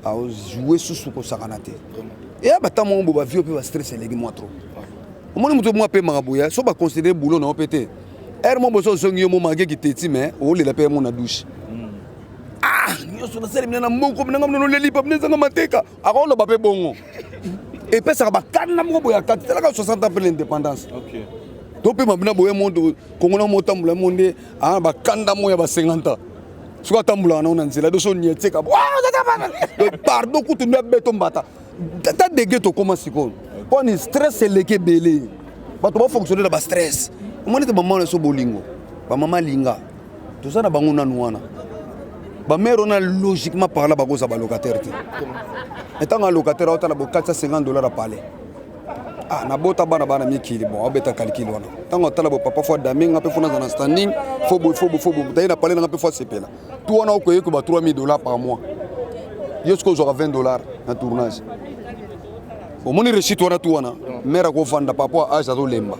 A jouer sous ce que ça a été. Et à bâtard mon beau vieux peut stresser les moi trop. Moi, je moi paie marabouya, so ba considérer boulot non pété. Hermo Bosso zongi mo mangé qui téti mais o le la paie mon douche. Ah, yo so na sele mina moko mina ngam no le lipa mina zanga mateka. A ko lo ba pe bongo. Et puis ça ba kana mo boya 60 ans pour l'indépendance. OK. Tope mabina boye monde kongola motambola monde ba kanda moya ba 50 ans soki atambulaka nango na nzela doso nietika pardon kutu ndo abeto mbata ta dege tokóma sikoyo mponi stress eleki ebele bato bafonctionne na bastress omoni te bamama so bolingo bamama linga toza na bango nanu wana bamere wana logiquement parla bakoza balocataire te ntango alocataire aotala bo $450 apale nabota bana bana mikili bon abeta calcul wana ntango atala bo papa fo daminga mpe fo naza na standing fo taye na pale nanga mpe fo asepela tu wana okoyeki ba $3000 par mois yo siko ozwaka $20 na tournage omoni réussite wana tu wana mare akovanda papa age azolemba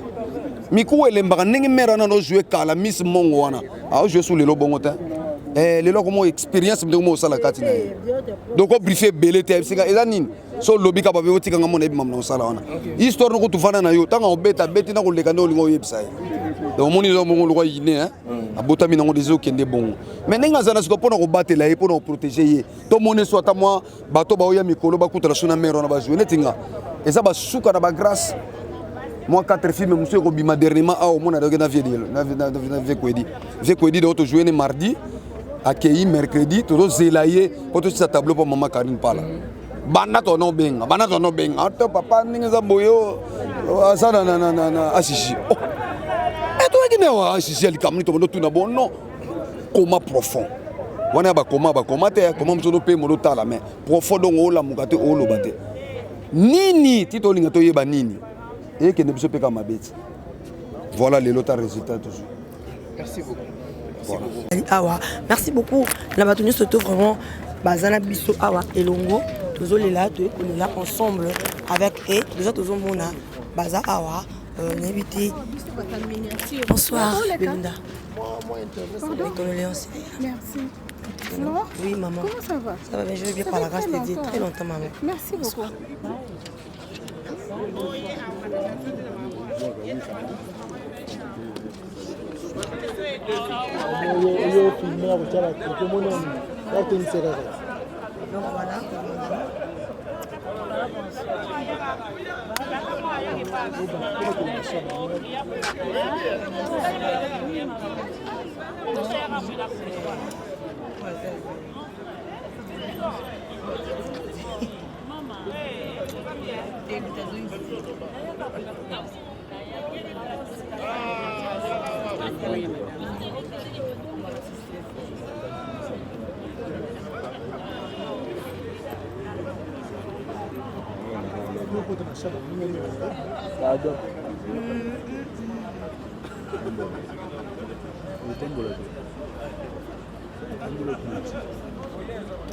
mikuwa elembaka ndenge mare wana nozwe kala miss mongo wana aozwe su lelo bongo te lelo komo expérience ndenge mo osala kati na ye donc obriefe ebele te ebisika eza nini so lobi ka babe otikanga mona ebima mna osala wana histoire noko tufanda na yo ntango obeta beti na koleka nde olingo oyebisa ye donc omoni eza bongo lokwa yine abotami nango desi okende bongo mais ndenge aza na siko mpona kobatela ye mpona koprotege ye tomoni so ata mwa bato baoya mikolo bakutala so na mare wana bazwi neti nga eza basuka na bagrâce moi 4 films mosusu ekobima dernièrement awa omona doke na vie kwedi donc tojoue ne mardi akei mercredi tozozela ye mpo tosisa tableau mpo mama Karine Pala banda tonobenga ata papa ndenge eza boyo aza na ashishi toyaki newa ashishi alikamuni tomondo tuna bono koma profond wana ya bakoma te koma mosono mpe molotala mais profond dongo olamuka te oloba te nini ti tolinga toyeba nini ekende biso mpe ka mabeti voilà lelo ta résultat toujours. Merci beaucoup. Voilà. Awa, merci beaucoup. La bâtonnière se trouve vraiment Bazana Bisso Awa et Longo. Tous les là, on est là ensemble avec et déjà tous mona Baza Awa. Invité. Bonsoir, Belinda. Avec ton Léonce. Merci. Oui, maman. Comment ça va? Ça va bien, je vais bien par la grâce de Dieu. Très longtemps, maman. Merci beaucoup. Yo filmé à Routiala, tout le monde a une série. Donc voilà.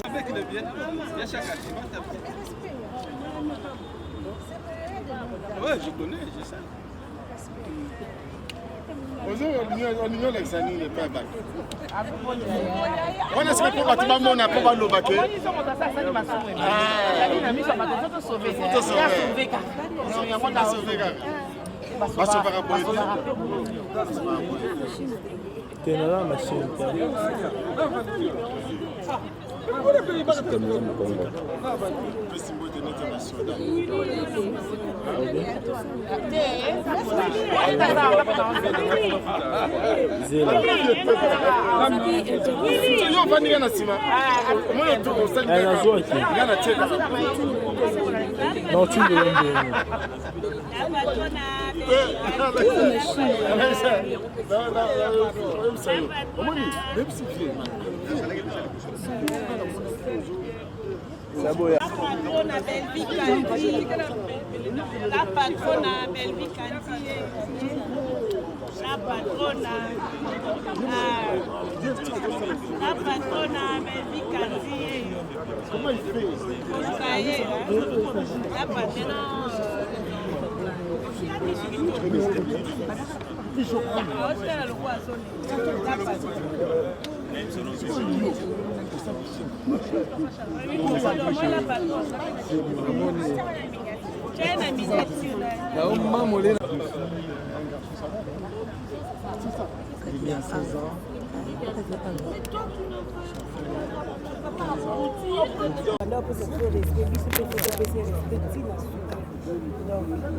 Avec le bien, il y a chaque activité. Ouais, je connais, je sais. On ignore l'examen, il n'est pas bac. On est-ce que pour bâtiment, on a pas le bac. La patronne à Belvi Kandi. La patronne à Belvi Kandi. La patronne à Belvi Kandi. Comment il fait? Ça y est, la patronne.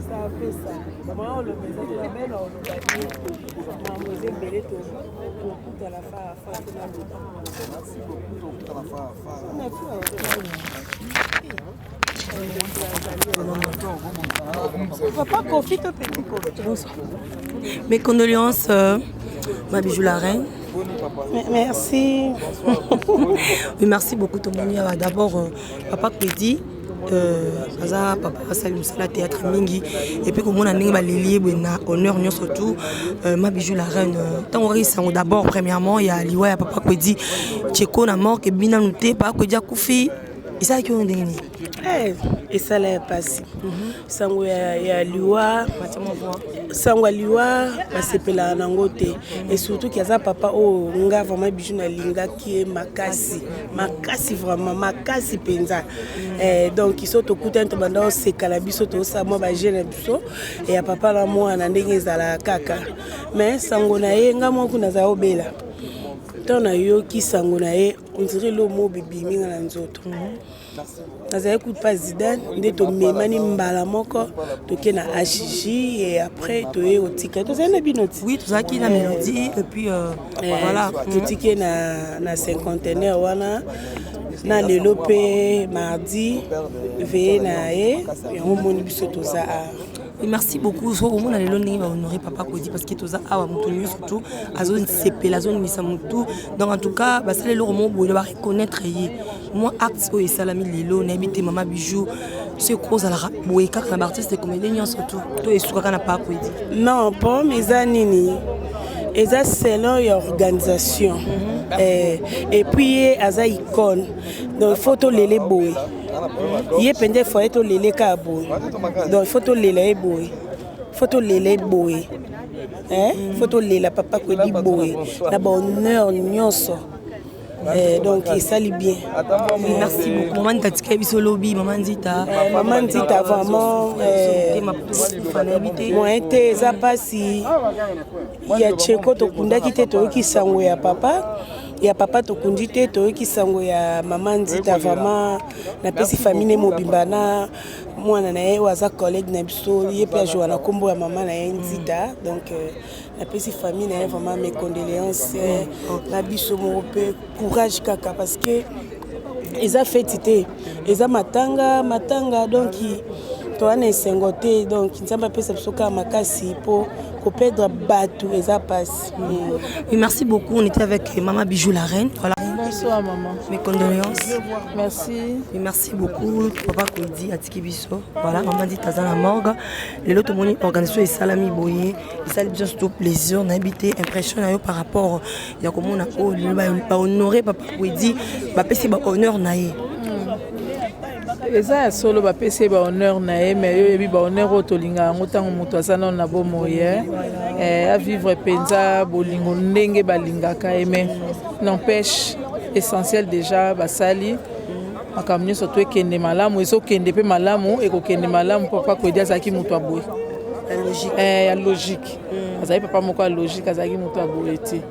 ça a fait ça. Maman, le maison de la belle, on le bâtit. Maman, vous êtes belle, tout. On coupe à la fin, c'est la lutte. Merci beaucoup. Papa, profite au petit coffre. Bonsoir. Mes condoléances, ma bijou la reine. Merci. Oui, merci beaucoup, Tomoni. D'abord, papa Kwedi. Papa Salim Sala théâtre mingi et puis comme on a ningi baleli na honneur nyo surtout ma bijou la reine tant on risque d'abord premièrement il y a liwa ya papa Kwedi Tcheko na mort que bina noté papa Kwedi a koufi et ça qui on dingini et ça l'a passé sango ya liwa sango liwa basepela nangote et surtout qu'il y a papa o nga vraiment bijou na linga qui est makasi vraiment makasi penza donc ils sont au coup d'un banda c'est calabiso to ça moi ba jeune biso et ya papa la moi na ndenge za la kaka mais sango na ye nga mo kuna za obela tona yo ki sango na ye on dirait le mot bibi minga na nzoto nazali kupa Zidane nde tomemani mbala moko toke na HJ et après toye otika tozali na binoti oui tozalaki na mélodie et puis voilà totike na cinquantenaire wana na lelo mpe mardi veye na ye yango moni biso toza Et merci beaucoup. So, au moins, on a honoré Papa Kwedi parce que tout ça a monté surtout à zone CP, la zone Missamutu. Donc en tout cas, bah ça les lots où il va reconnaître moi acte et salami lelo n'habite maman bijou c'est cause à la oui quand un artiste comédien surtout toi et souvent quand n'a pas Kwedi. Non, pas mes anini. Et ça c'est l'organisation. Et puis aza icône. Donc photo lele boy. Il pende faut lele ka boy. Donc photo lele boy. Photo lele boy. Photo lele papa Kwedi boy. Na bonheur nyonso. Donc ça lit bien. Merci beaucoup. Maman Tatika biso lobby, maman Zita. Maman Zita vraiment moi été ça passi. Il y a Tcheko to kunda kite to ki sango ya papa. Ya papa to kundite to ki sango ya maman Zita vraiment na pesi famille mobimba na mwana na ye waza collègue na biso ye pe joa na kombo ya maman na ye Zita donc la petite famille n'a vraiment mes condoléances la biso mo pe courage kaka parce que ils a fait tité ils a matanga donc toi na sengoté donc nzamba pesa biso ka makasi po ko perdre batu ils a passe. Oui, merci beaucoup, on était avec maman Bijou la reine. Voilà. Bonsoir maman. Mes condoléances. Merci. Et merci beaucoup papa Kwedi atiki biso. Voilà, maman dit taza la morgue. Les autres moni organisation et salami boyé, et ça juste tout plaisir, on a habité impression par rapport il y a comment on a honoré papa Kwedi, ba pesi ba honneur naé. eza solo bapesi ba honneur na ye mais yo yebi ba honneur oyo tolinga yango ntango moto aza nano na bomoye avivre mpenza bolingo ndenge balingaka ye mais n'empêche essentiel déjà basali makambo nyonso to ekende malamu ezokende mpe malamu ekokende malamu papa Kwedi azalaki moto aboye ya logique azalaki papa moko ya logique azalaki moto aboye te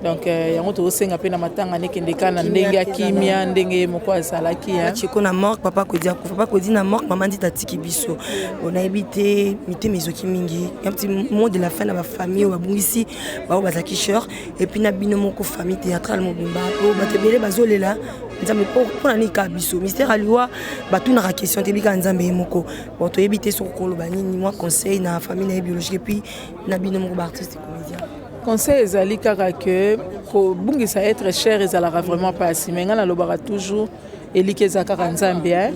donc yango tosenga pe na matanga nekende kana ndenge ya kimia ndenge moko azalaki Tcheko na mort papa Kwedi na mort maman dit atiki biso on a habité mité mezoki mingi un petit mot de la fin de ma famille ba bungisi ba bazaki cher et puis na bino moko famille théâtrale mobimba po batebele bazolela nzambe po na nika biso mystère aliwa batu na question tebika nzambe moko bon to habité sur koloba nini moi conseil na famille na biologique et puis na bino moko ba artiste comédien. Conseil ezali kaka que bungisa être cher ezalaka vraiment pas si mais ngana lobaka toujours eliki ezaka nzambe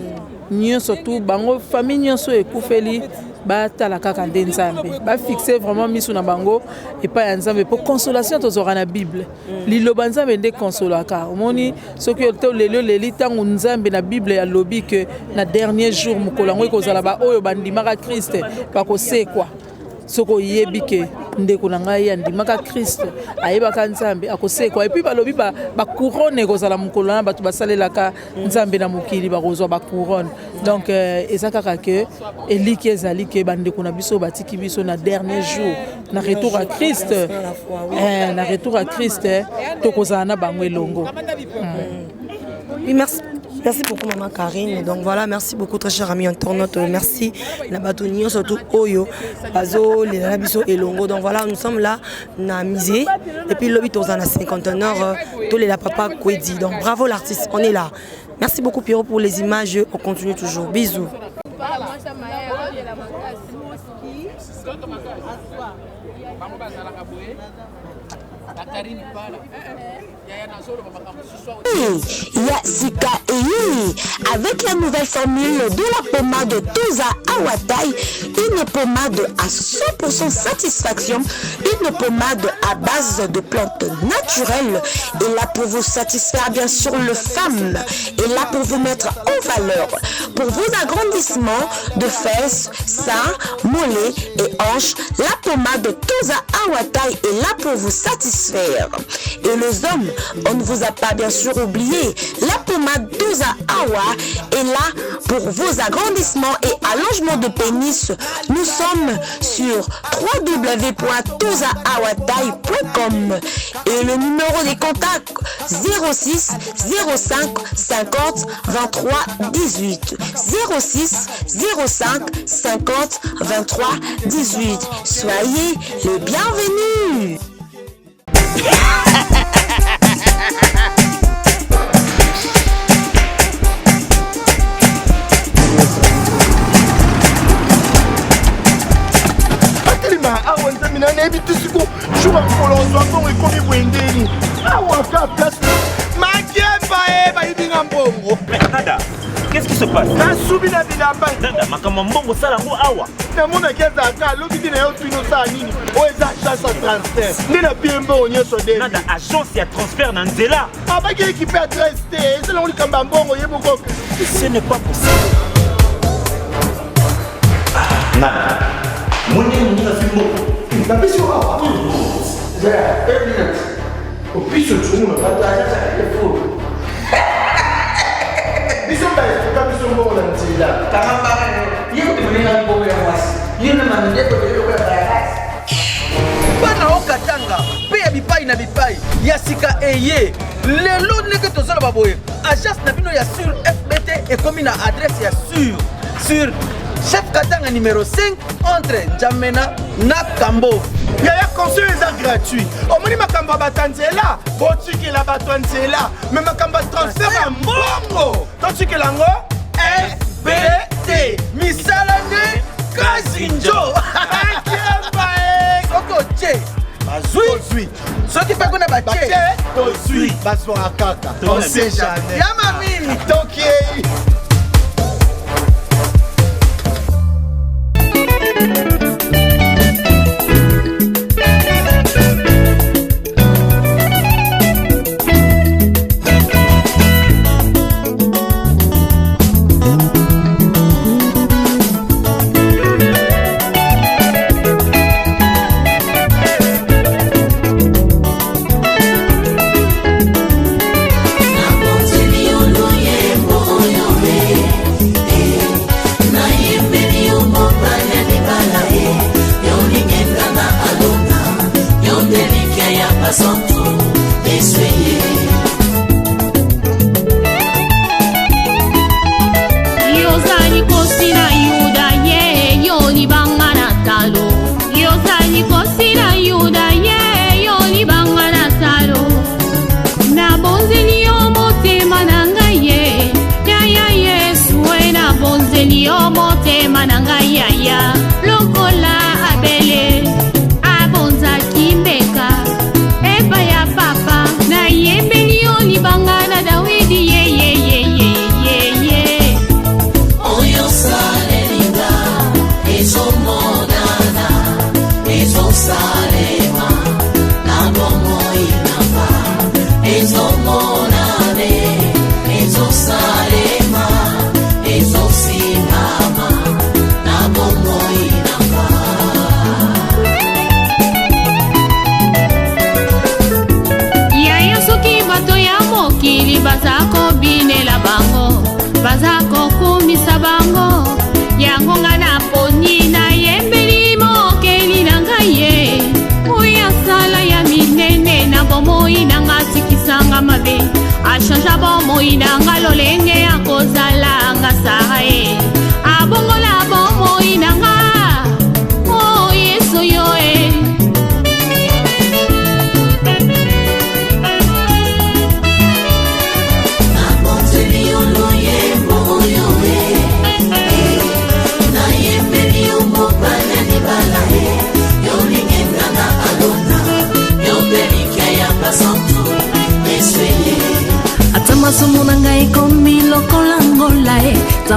nyonso surtout bango famille nyonso ekufeli batala kaka nde nzambe ba fixer vraiment misu na bango et pas nzambe pour consolation tozora na Bible liloba nzambe nde consolaka omoni soki to lelo leli tangu nzambe na Bible ya lobi que na dernier jour mukolango ekozala ba oyo bandimaka Christ bakosekwa soko yebi ke ndeko na ngai andimaka Christ ayebaka nzambe akosekwa et puis balobi ba couronne ekozala mukolo na bato basalelaka nzambe na mokili bakozwa ba couronne donc ezaka ke eliki ezali ke bandeko na biso batiki biso na dernier jour na retour à Christ na retour à Christ tokozala na bango elongo. Oui, Merci beaucoup maman Karine. Donc voilà, merci beaucoup très cher ami internaute. Merci Nabatonio surtout Oyo, Bazo, les Nabiso et Longo. Donc voilà, nous sommes là, na misé et puis lobby aux en 51 heures, tous les la papa Kwedi. Donc bravo l'artiste, on est là. Merci beaucoup Pierrot pour les images, on continue toujours. Bisous. Yasika Eyini, avec la nouvelle formule de la pommade Toza Awatai, une pommade à 100% satisfaction, une pommade à base de plantes naturelles, et là pour vous satisfaire bien sûr le femme, et là pour vous mettre en valeur, pour vos agrandissements de fesses, seins, mollets et hanches, la pommade Toza Awatai est là pour vous satisfaire. Et les hommes, on ne vous a pas bien sûr oublié, la pommade Toza Awa est là pour vos agrandissements et allongements de pénis. Nous sommes sur www.tozaawatai.com et le numéro des contacts 06 05 50 23 18 06 05 50 23 18. Soyez les bienvenus. awa nzambe na nayebi te siko jour akolozwa mbongo ekomi bwendeni awa ka place makemba e bayibinga mbongo. Nada, qu'est-ce qui se passe? nasubi na bilamba Nada, makambo mbongo sala ngo awa namonaki ezalaka lobi ti na yo tino osala nini oyo eza agence ya transfert nde na pie mbongo nyonso de Nada, agence ya transfert na nzela abaki ekipe adresse te ezelango likambo ya mbongo yeboko. Ce n'est pas possible. Nada, mwende mwinga fimbo napesi yo awa opiso tumu napataaa biso baestoka biso mbongo na nzela bana okatanga mpe ya bipai na bipai ya sika eye lelo ndenge tozoloba boye agence na bino ya sur fbt ekomi na adresse ya sur chef katanga numéro 5 entre Njamena na Kambo. Yaya conseil eza gratuit. Omoni makambo ya batanzela botikela bato ya nzela me makambo ya transfert ya mbongo totikela yango FBT misala nde kasi njo akemba soko tie bazwi soki mpe kuna batie tozwi bazwaka kaka on sait jamais ya mamini tokei. Apportez-lui au noyer.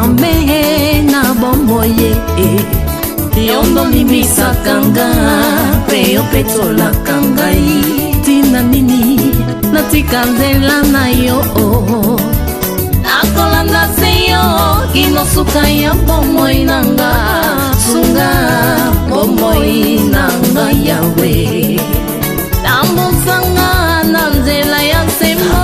nzambe na bomboye yo ndolimbisaka nga mpe yo mpe tolaka ngai tina nini natika nzela na yo nakolanda se yo kinosuka ya bomoi na nga sunga bomoi na nga yawe tambosanga na nzela ya nsembo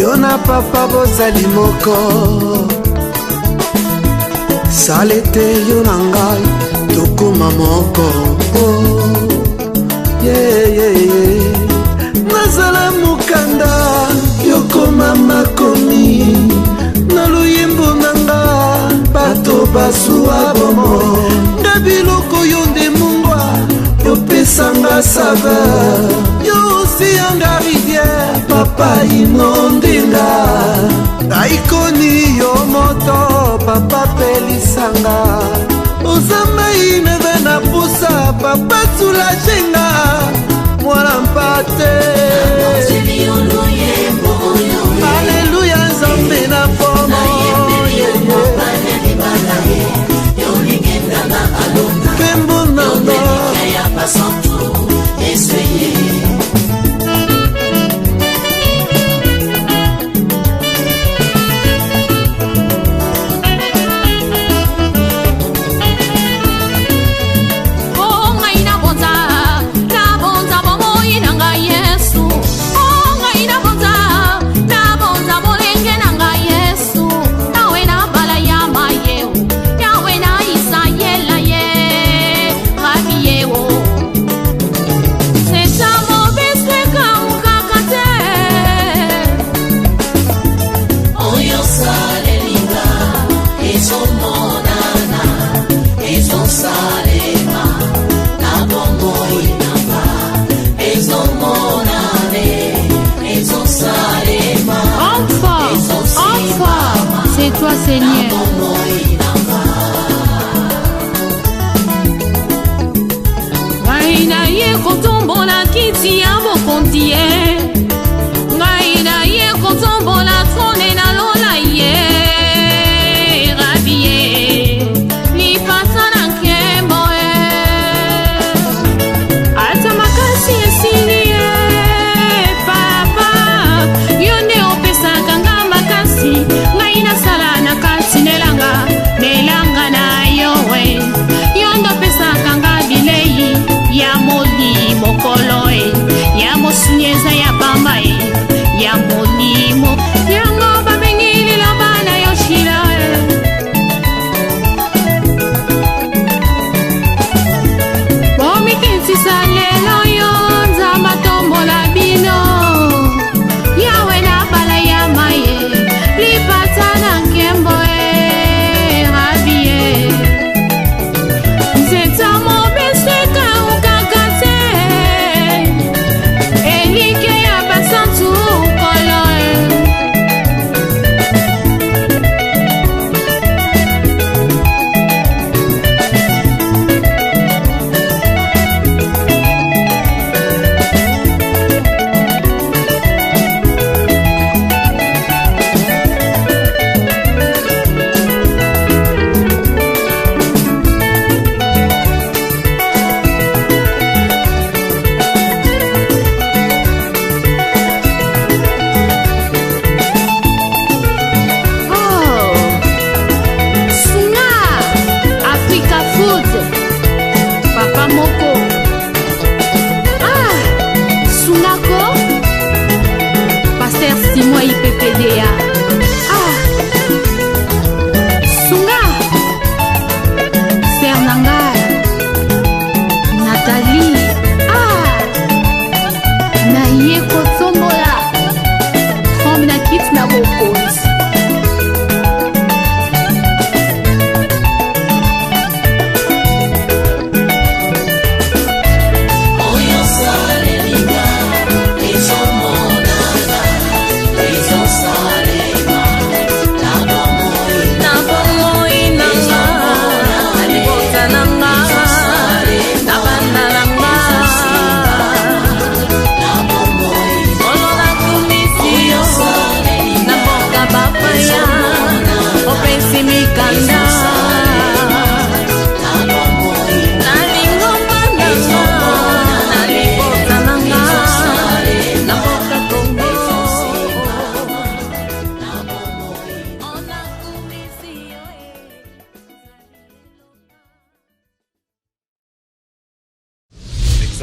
yo na papa bozali moko sala ete yo na ngai tokoma moko nazala mokanda yokoma makomi na luyembo na nga bato basuwa bomo nga biloko yo nde mungwa yopesanga saveur yo osi yanga rivière papa inondenga naikoni yo moto papa pelisanga ozamai neve na pusa papa sulajenga mwana mpate aleluya nzambe na pomo kembo nanga c'est toi Seigneur. Ngai na ye kotombola kiti ya bokonzi ye ngai na ye kotombola trone na lola ye rabi ye lipasa na nkembo ye ata makasi esili ye papa yo nde opesaka nga makasi ngai nasala na kati nelanga na yo we yo nde opesaka nga bilei ya moli mokolo ya mosuni eza ya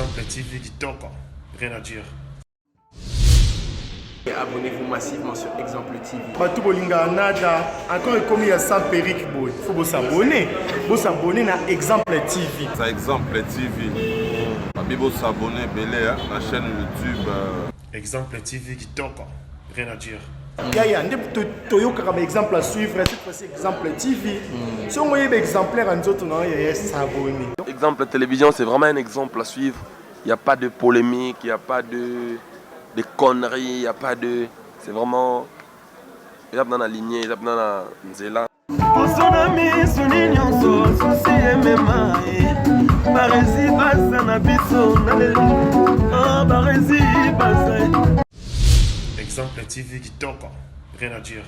Exemple TV Kitoko, rien à dire. Abonnez-vous massivement sur Exemple TV. Batou Bolinga Nada, encore comme il y a 100 périques, il faut s'abonner. Vous s'abonner à Exemple TV. C'est Exemple TV. Vous s'abonner à la chaîne YouTube. Exemple TV Kitoko, rien à dire. Il y a un exemple à suivre, cette fois-ci Exemple TV. Si on voit un exemplaire en autres, il y a s'abonner. Exemple télévision, c'est vraiment un exemple à suivre. Il n'y a pas de polémique, il n'y a pas de conneries, il n'y a pas de... C'est vraiment... Il y a dans la lignée, il y a dans la nzela. Exemple TV Kitoko, rien à dire.